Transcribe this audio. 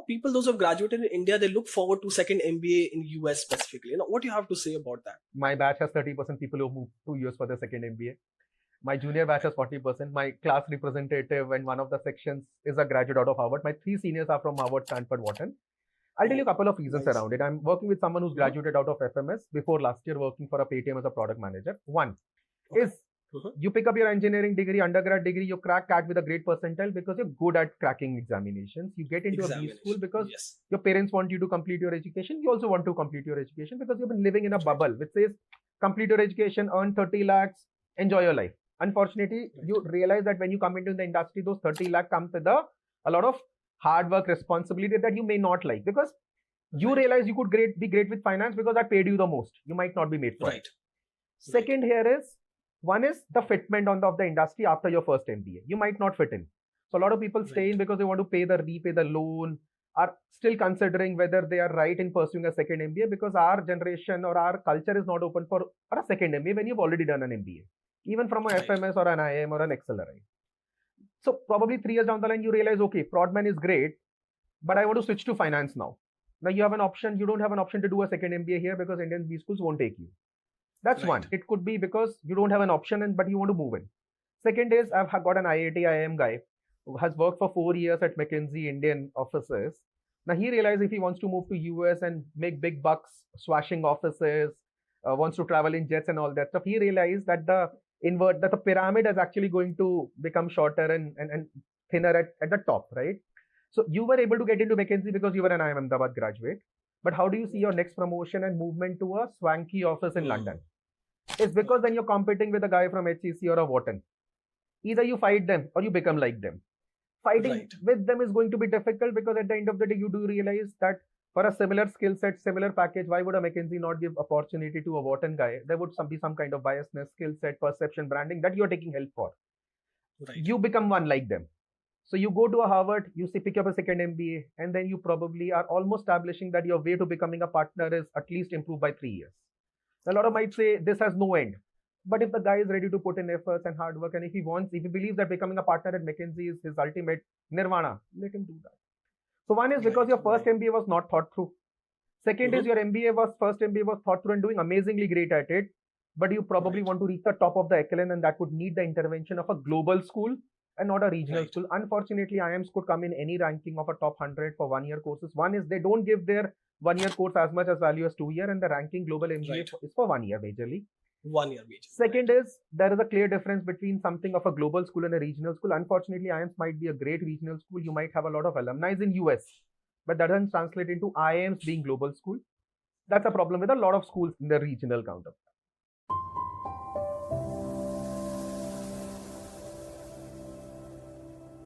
people those who have graduated in India, they look forward to second MBA in US specifically. What do you have to say about that? My batch has 30% people who moved to US for their second MBA. My junior batch has 40%. My class representative in one of the sections is a graduate out of Harvard. My 3 seniors are from Harvard, Stanford, Wharton. I'll tell you a couple of reasons around it. I'm working with someone who's graduated out of FMS before last year working for a Paytm as a product manager. One is you pick up your engineering degree, undergrad degree, you crack CAT with a great percentile because you're good at cracking examinations. You get into a B school because your parents want you to complete your education. You also want to complete your education because you've been living in a bubble which says complete your education, earn 30 lakhs, enjoy your life. Unfortunately, you realize that when you come into the industry, those 30 lakh comes with a lot of hard work, responsibility that you may not like, because you realize you could be great with finance because that paid you the most. You might not be made for it. Second here is, one is the fitment of the industry after your first MBA. You might not fit in. So a lot of people stay in because they want to repay the loan, are still considering whether they are right in pursuing a second MBA, because our generation or our culture is not open for a second MBA when you've already done an MBA, even from an FMS or an IIM or an accelerate. So probably 3 years down the line, you realize, okay, Prodman is great, but I want to switch to finance now. Now you have an option. You don't have an option to do a second MBA here because Indian B schools won't take you. That's one. It could be because you don't have an option but you want to move in. Second is, I've got an IIT IIM guy who has worked for 4 years at McKinsey Indian offices. Now he realized if he wants to move to US and make big bucks, swashing offices, wants to travel in jets and all that stuff, he realized that the pyramid is actually going to become shorter and thinner at the top, right? So you were able to get into McKinsey because you were an IIM Ahmedabad graduate. But how do you see your next promotion and movement to a swanky office in London? It's because then you're competing with a guy from HCC or a Wharton. Either you fight them or you become like them. Fighting with them is going to be difficult because at the end of the day, you do realize that for a similar skill set, similar package, why would a McKinsey not give opportunity to a Wharton guy? There would be some kind of biasness, skill set, perception, branding that you're taking help for. You become one like them. So you go to a Harvard, you pick up a second MBA, and then you probably are almost establishing that your way to becoming a partner is at least improved by 3 years. A lot of might say this has no end. But if the guy is ready to put in efforts and hard work, and if he believes that becoming a partner at McKinsey is his ultimate nirvana, let him do that. So one is because your first MBA was not thought through. Second is your first MBA was thought through and doing amazingly great at it. But you probably want to reach the top of the echelon, and that would need the intervention of a global school and not a regional school. Unfortunately, IIMs could come in any ranking of a top 100 for 1 year courses. One is they don't give their 1 year course as much as value as 2 year, and the ranking global MBA is for 1 year majorly. 1 year majorly. Second is there is a clear difference between something of a global school and a regional school. Unfortunately, IIMs might be a great regional school. You might have a lot of alumni in US, but that doesn't translate into IIMs being global school. That's a problem with a lot of schools in the regional counterpart.